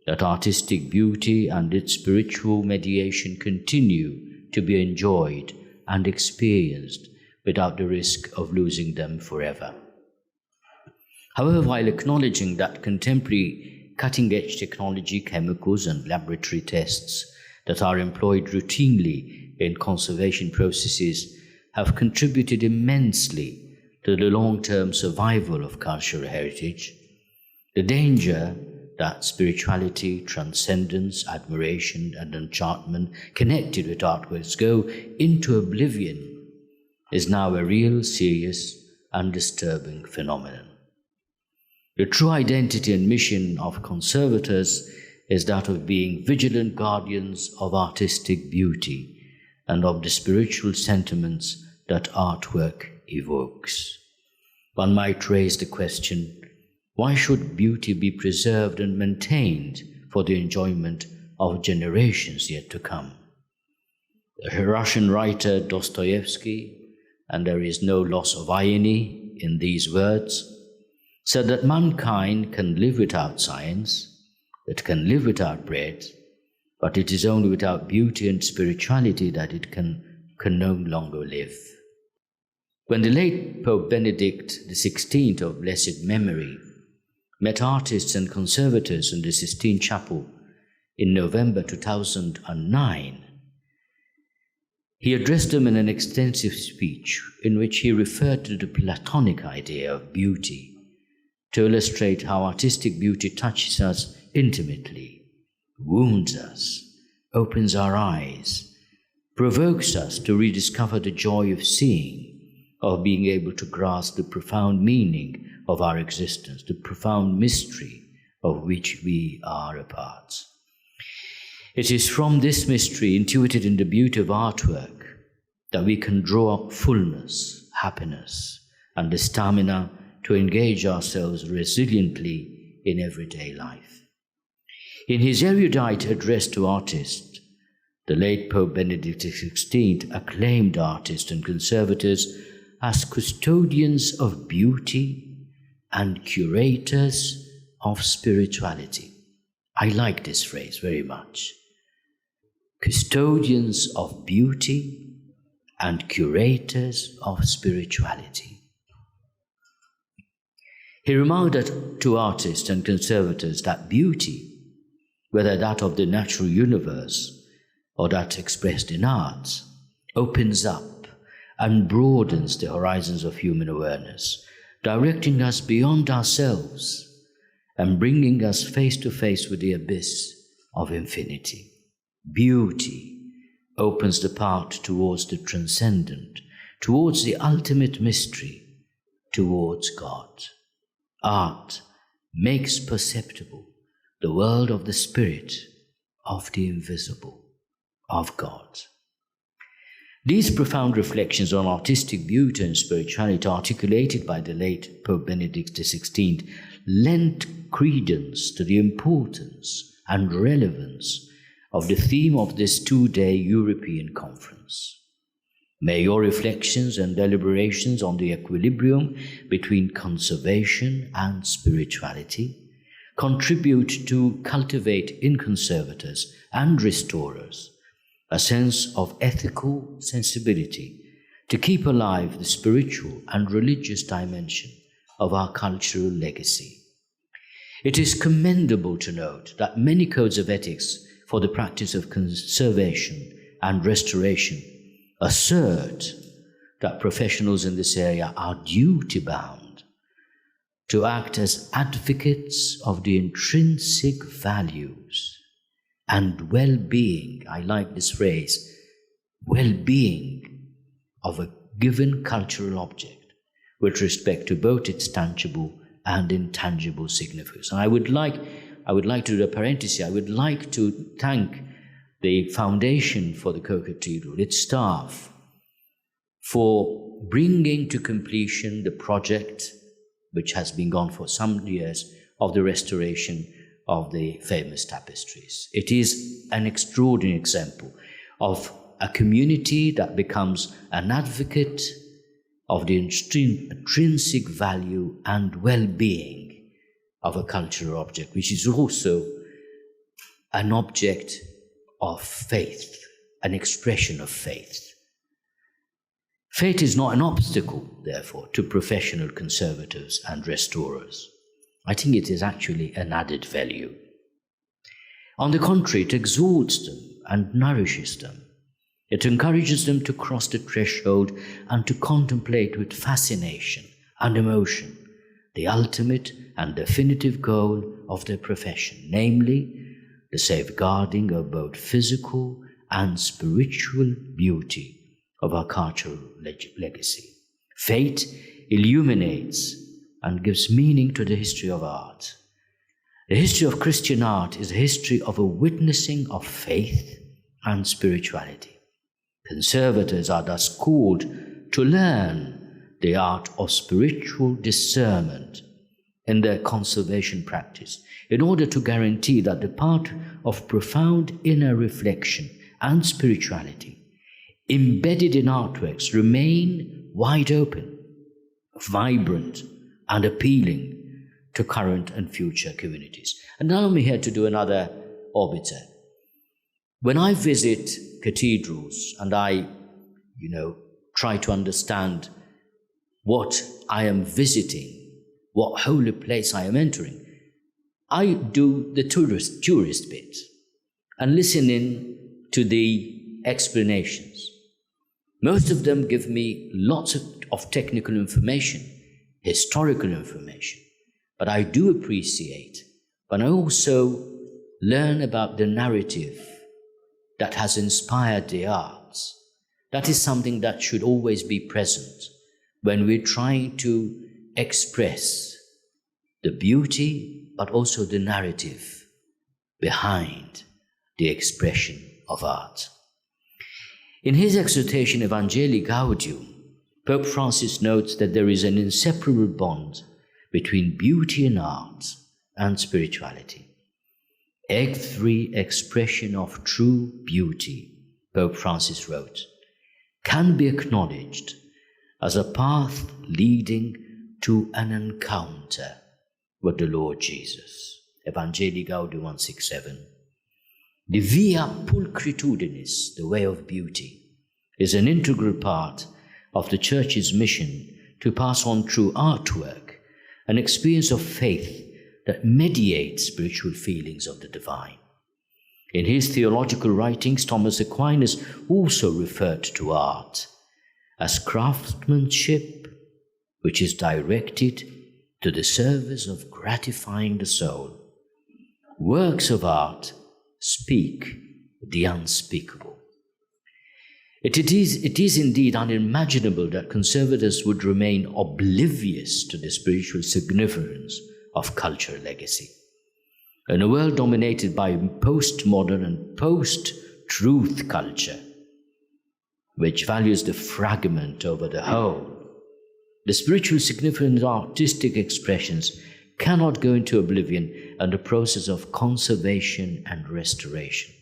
that artistic beauty and its spiritual mediation continue to be enjoyed and experienced without the risk of losing them forever. However, while acknowledging that contemporary cutting-edge technology, chemicals, and laboratory tests that are employed routinely in conservation processes have contributed immensely to the long-term survival of cultural heritage, the danger that spirituality, transcendence, admiration, and enchantment connected with artworks go into oblivion is now a real, serious, and disturbing phenomenon. The true identity and mission of conservators is that of being vigilant guardians of artistic beauty and of the spiritual sentiments that artwork evokes. One might raise the question, why should beauty be preserved and maintained for the enjoyment of generations yet to come? The Russian writer Dostoevsky, and there is no loss of irony in these words, said that mankind can live without science, it can live without bread, but it is only without beauty and spirituality that it can no longer live. When the late Pope Benedict XVI of blessed memory met artists and conservators in the Sistine Chapel in November 2009, he addressed them in an extensive speech in which he referred to the Platonic idea of beauty to illustrate how artistic beauty touches us intimately, wounds us, opens our eyes, provokes us to rediscover the joy of seeing, of being able to grasp the profound meaning of our existence, the profound mystery of which we are a part. It is from this mystery, intuited in the beauty of artwork, that we can draw up fullness, happiness, and the stamina to engage ourselves resiliently in everyday life. In his erudite address to artists, the late Pope Benedict XVI acclaimed artists and conservators as custodians of beauty and curators of spirituality. I like this phrase very much. Custodians of beauty and curators of spirituality. He remarked to artists and conservators that beauty, whether that of the natural universe or that expressed in art, opens up and broadens the horizons of human awareness, directing us beyond ourselves and bringing us face to face with the abyss of infinity. Beauty opens the path towards the transcendent, towards the ultimate mystery, towards God. Art makes perceptible the world of the spirit, of the invisible, of God. These profound reflections on artistic beauty and spirituality, articulated by the late Pope Benedict XVI, lent credence to the importance and relevance of the theme of this two-day European conference. May your reflections and deliberations on the equilibrium between conservation and spirituality contribute to cultivate in conservators and restorers a sense of ethical sensibility to keep alive the spiritual and religious dimension of our cultural legacy. It is commendable to note that many codes of ethics for the practice of conservation and restoration assert that professionals in this area are duty-bound to act as advocates of the intrinsic values and well-being, I like this phrase, well-being of a given cultural object with respect to both its tangible and intangible significance. And I would like to do a parenthesis. I would like to thank the Foundation for the Co-Cathedral, its staff, for bringing to completion the project, which has been gone for some years, of the restoration of the famous tapestries. It is an extraordinary example of a community that becomes an advocate of the intrinsic value and well-being of a cultural object, which is also an object of faith, an expression of faith. Faith is not an obstacle, therefore, to professional conservators and restorers. I think it is actually an added value. On the contrary, it exalts them and nourishes them. It encourages them to cross the threshold and to contemplate with fascination and emotion the ultimate and definitive goal of their profession, namely, the safeguarding of both physical and spiritual beauty of our cultural legacy. Faith illuminates and gives meaning to the history of art. The history of Christian art is a history of a witnessing of faith and spirituality. Conservators are thus called to learn the art of spiritual discernment in their conservation practice, in order to guarantee that the path of profound inner reflection and spirituality embedded in artworks remain wide open, vibrant, and appealing to current and future communities. And allow me here to do another obiter. When I visit cathedrals and I, try to understand what I am visiting, what holy place I am entering, I do the tourist bit and listen in to the explanations. Most of them give me lots of technical information, historical information, but I do appreciate, but I also learn about the narrative that has inspired the arts. That is something that should always be present when we're trying to express the beauty, but also the narrative behind the expression of art. In his exhortation Evangelii Gaudium, Pope Francis notes that there is an inseparable bond between beauty in art and spirituality. Every expression of true beauty, Pope Francis wrote, can be acknowledged as a path leading to an encounter with the Lord Jesus. Evangelii Gaudium 167. The via pulchritudinis, the way of beauty, is an integral part of the Church's mission to pass on through artwork an experience of faith that mediates spiritual feelings of the divine. In his theological writings, Thomas Aquinas also referred to art as craftsmanship which is directed to the service of gratifying the soul. Works of art speak the unspeakable. It is indeed unimaginable that conservatives would remain oblivious to the spiritual significance of cultural legacy. In a world dominated by postmodern and post-truth culture, which values the fragment over the whole, the spiritual significance of artistic expressions cannot go into oblivion and the process of conservation and restoration.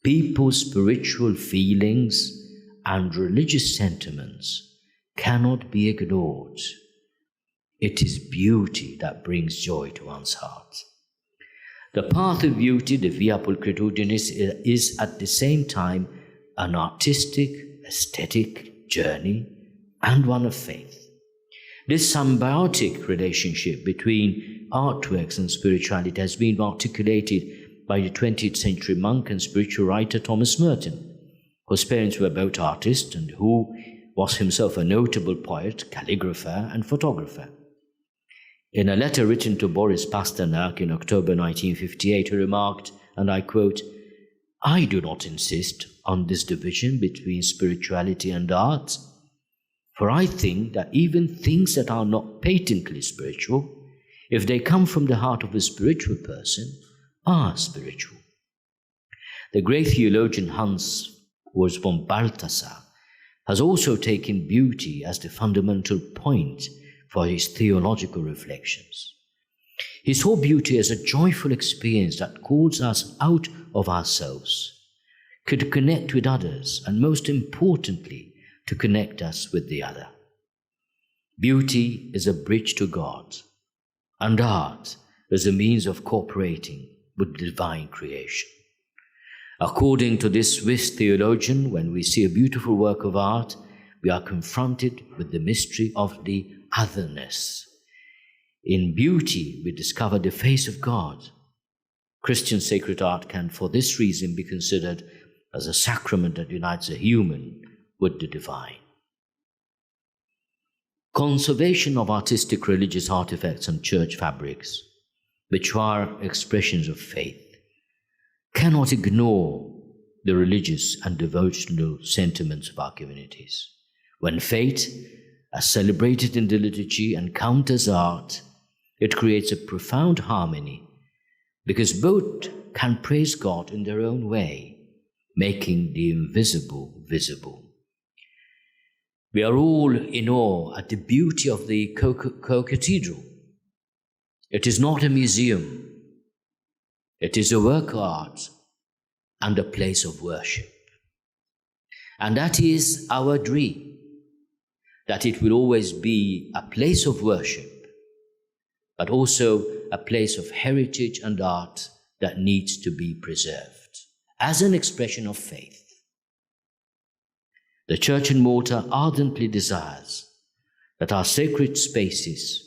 People's spiritual feelings and religious sentiments cannot be ignored. It is beauty that brings joy to one's heart. The path of beauty, the via pulchritudinis, is at the same time an artistic, aesthetic journey and one of faith. This symbiotic relationship between artworks and spirituality has been articulated by the 20th century monk and spiritual writer Thomas Merton, whose parents were both artists and who was himself a notable poet, calligrapher, and photographer. In a letter written to Boris Pasternak in October 1958, he remarked, and I quote, "I do not insist on this division between spirituality and art, for I think that even things that are not patently spiritual, if they come from the heart of a spiritual person, are spiritual." The great theologian Hans Urs von Balthasar has also taken beauty as the fundamental point for his theological reflections. He saw beauty as a joyful experience that calls us out of ourselves, could connect with others, and most importantly, to connect us with the other. Beauty is a bridge to God, and art is a means of cooperating with divine creation. According to this Swiss theologian, when we see a beautiful work of art, we are confronted with the mystery of the otherness. In beauty, we discover the face of God. Christian sacred art can, for this reason, be considered as a sacrament that unites a human with the divine. Conservation of artistic religious artifacts and church fabrics, which are expressions of faith, cannot ignore the religious and devotional sentiments of our communities. When faith, as celebrated in the liturgy, encounters art, it creates a profound harmony, because both can praise God in their own way, making the invisible visible. We are all in awe at the beauty of the Co-Cathedral. It is not a museum. It is a work of art and a place of worship. And that is our dream, that it will always be a place of worship, but also a place of heritage and art that needs to be preserved as an expression of faith. The Church in Malta ardently desires that our sacred spaces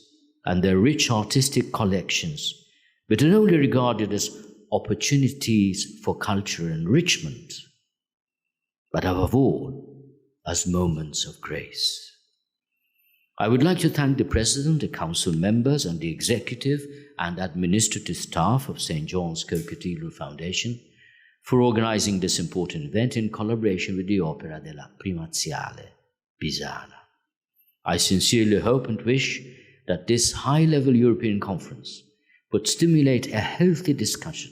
and their rich artistic collections be not only regarded as opportunities for cultural enrichment, but above all, as moments of grace. I would like to thank the President, the Council members, and the executive and administrative staff of St. John's Co-Cathedral Foundation for organizing this important event in collaboration with the Opera della Primaziale Pisana. I sincerely hope and wish that this high-level European conference would stimulate a healthy discussion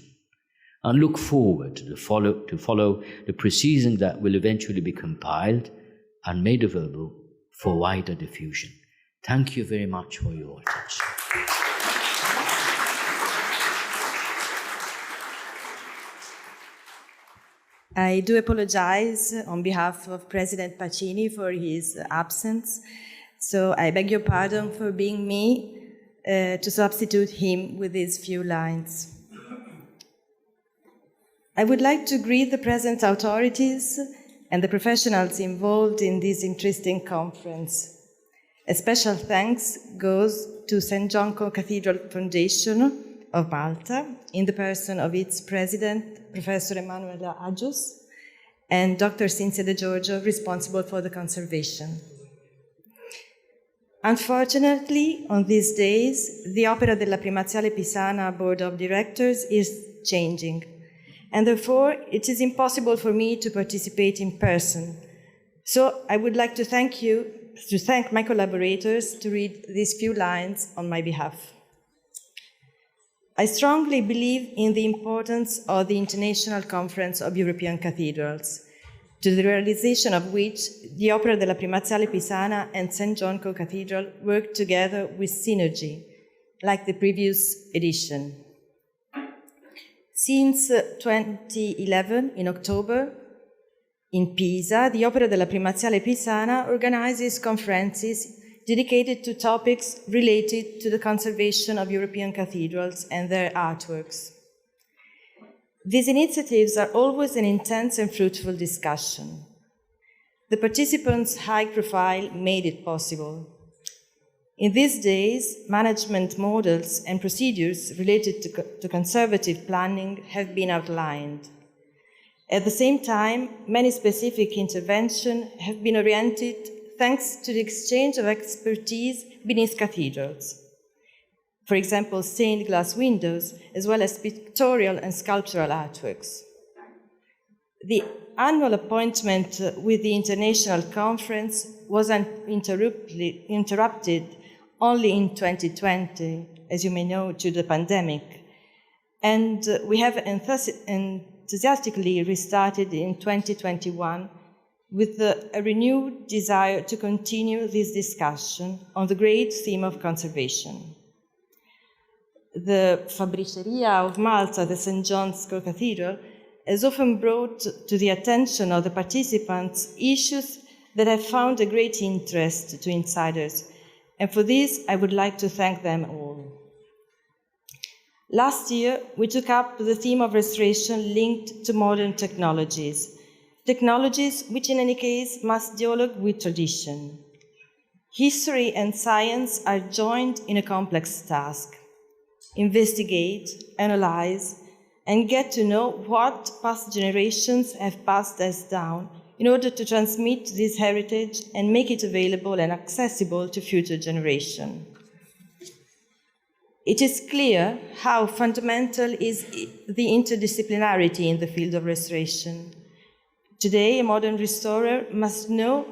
and look forward to follow the proceedings that will eventually be compiled and made available for wider diffusion. Thank you very much for your attention. I do apologize on behalf of President Pacini for his absence. so I beg your pardon for being me to substitute him with these few lines. I would like to greet the present authorities and the professionals involved in this interesting conference. A special thanks goes to St. John Co-Cathedral Foundation of Malta, in the person of its president, Professor Emanuela Agius, and Dr. Cinzia De Giorgio, responsible for the conservation. Unfortunately, on these days, the Opera della Primaziale Pisana Board of Directors is changing, and therefore it is impossible for me to participate in person. So I would like to thank my collaborators to read these few lines on my behalf. I strongly believe in the importance of the International Conference of European Cathedrals, to the realization of which the Opera della Primaziale Pisana and St. John Co-Cathedral work together with synergy, like the previous edition. Since 2011, in October, in Pisa, the Opera della Primaziale Pisana organizes conferences dedicated to topics related to the conservation of European cathedrals and their artworks. These initiatives are always an intense and fruitful discussion. The participants' high profile made it possible. In these days, management models and procedures related to conservative planning have been outlined. At the same time, many specific interventions have been oriented thanks to the exchange of expertise beneath cathedrals. For example, stained glass windows, as well as pictorial and sculptural artworks. The annual appointment with the International Conference was interrupted only in 2020, as you may know, due to the pandemic. And we have enthusiastically restarted in 2021 with a renewed desire to continue this discussion on the great theme of conservation. The Fabbriceria of Malta, the St. John's Co-Cathedral, has often brought to the attention of the participants issues that have found a great interest to insiders, and for this I would like to thank them all. Last year, we took up the theme of restoration linked to modern technologies which in any case must dialogue with tradition. History and science are joined in a complex task. Investigate, analyze, and get to know what past generations have passed us down in order to transmit this heritage and make it available and accessible to future generations. It is clear how fundamental is the interdisciplinarity in the field of restoration. Today, a modern restorer must know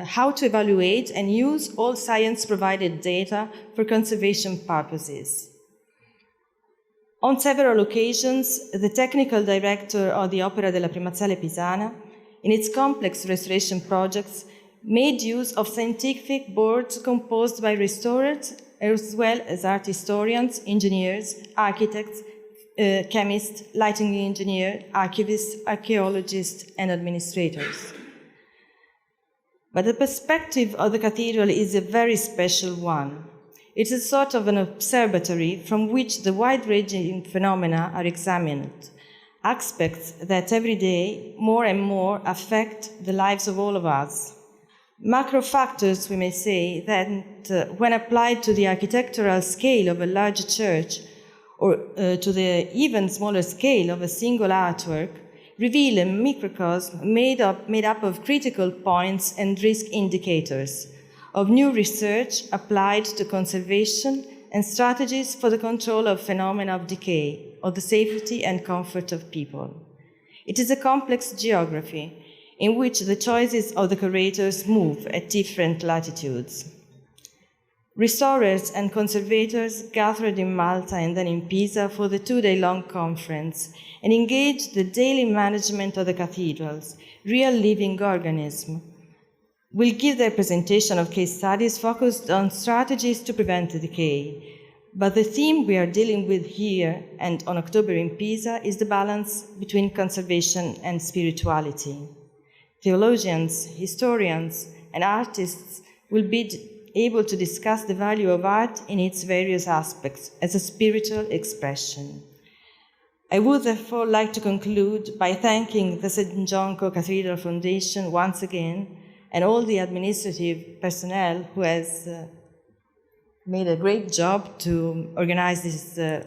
how to evaluate and use all science-provided data for conservation purposes. On several occasions, the technical director of the Opera della Primaziale Pisana, in its complex restoration projects, made use of scientific boards composed by restorers as well as art historians, engineers, architects, chemists, lighting engineers, archivists, archaeologists, and administrators. But the perspective of the cathedral is a very special one. It's a sort of an observatory from which the wide-ranging phenomena are examined, aspects that every day more and more affect the lives of all of us. Macro factors, we may say, that when applied to the architectural scale of a large church or to the even smaller scale of a single artwork, reveal a microcosm made up of critical points and risk indicators, of new research applied to conservation and strategies for the control of phenomena of decay, of the safety and comfort of people. It is a complex geography in which the choices of the curators move at different latitudes. Restorers and conservators gathered in Malta and then in Pisa for the 2-day-long conference and engaged the daily management of the cathedrals, real living organisms, will give their presentation of case studies focused on strategies to prevent decay. But the theme we are dealing with here and on October in Pisa is the balance between conservation and spirituality. Theologians, historians, and artists will be able to discuss the value of art in its various aspects as a spiritual expression. I would therefore like to conclude by thanking the St. John Co-Cathedral Foundation once again and all the administrative personnel who has made a great job to organize this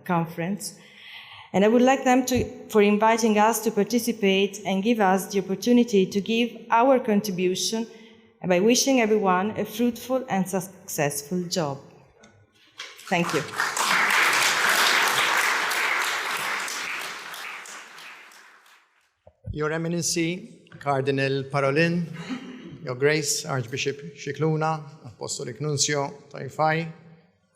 conference. And I would like them for inviting us to participate and give us the opportunity to give our contribution, and by wishing everyone a fruitful and successful job. Thank you. Your Eminency, Cardinal Parolin, Your Grace, Archbishop Scicluna, Apostolic Nuncio Taifai,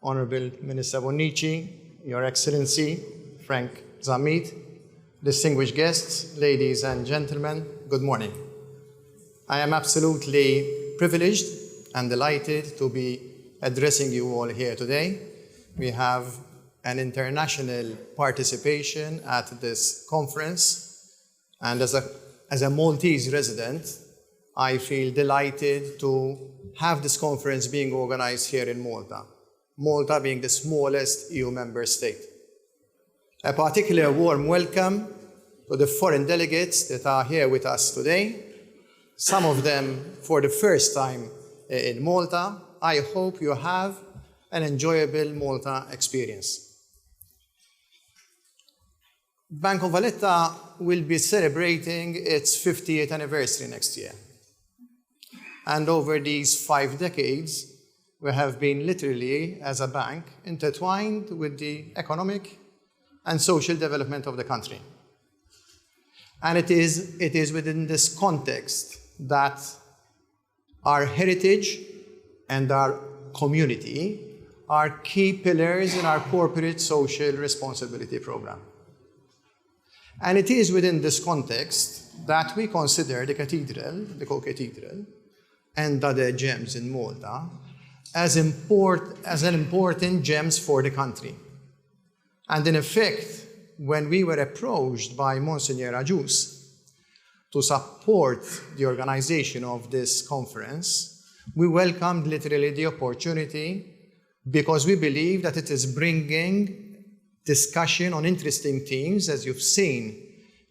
Honorable Minister Bonnici, Your Excellency, Frank Zamit, distinguished guests, ladies and gentlemen, good morning. I am absolutely privileged and delighted to be addressing you all here today. We have an international participation at this conference, and as a Maltese resident, I feel delighted to have this conference being organized here in Malta, Malta being the smallest EU member state. A particular warm welcome to the foreign delegates that are here with us today, some of them for the first time in Malta. I hope you have an enjoyable Malta experience. Bank of Valletta will be celebrating its 50th anniversary next year. And over these 5 decades, we have been literally, as a bank, intertwined with the economic and social development of the country. And it is within this context that our heritage and our community are key pillars in our corporate social responsibility program. And it is within this context that we consider the cathedral, the Co-Cathedral, and other gems in Malta as an important gems for the country. And in effect, when we were approached by Monsignor Ajus to support the organization of this conference, we welcomed literally the opportunity because we believe that it is bringing discussion on interesting themes, as you've seen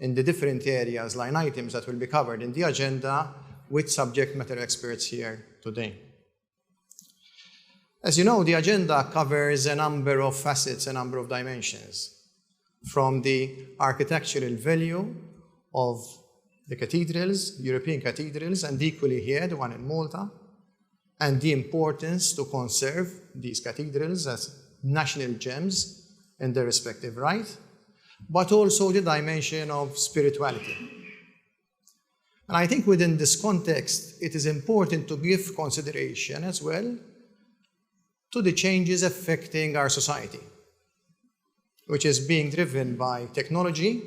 in the different areas, line items that will be covered in the agenda with subject matter experts here today. As you know, the agenda covers a number of facets, a number of dimensions, from the architectural value of the cathedrals, European cathedrals, and equally here, the one in Malta, and the importance to conserve these cathedrals as national gems in their respective right, but also the dimension of spirituality. And I think within this context, it is important to give consideration as well to the changes affecting our society, which is being driven by technology,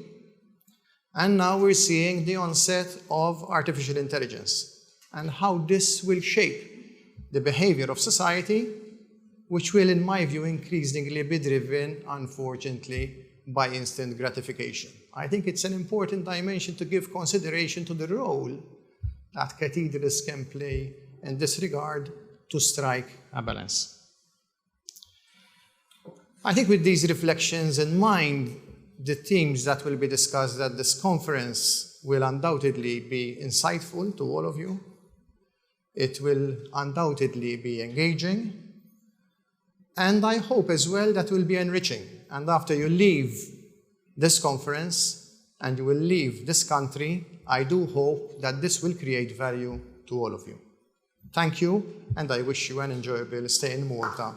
and now we're seeing the onset of artificial intelligence and how this will shape the behavior of society, which will, in my view, increasingly be driven, unfortunately, by instant gratification. I think it's an important dimension to give consideration to the role that cathedrals can play in this regard to strike a balance. I think with these reflections in mind, the themes that will be discussed at this conference will undoubtedly be insightful to all of you. It will undoubtedly be engaging. And I hope as well that will be enriching. And after you leave this conference and you will leave this country, I do hope that this will create value to all of you. Thank you, and I wish you an enjoyable stay in Malta.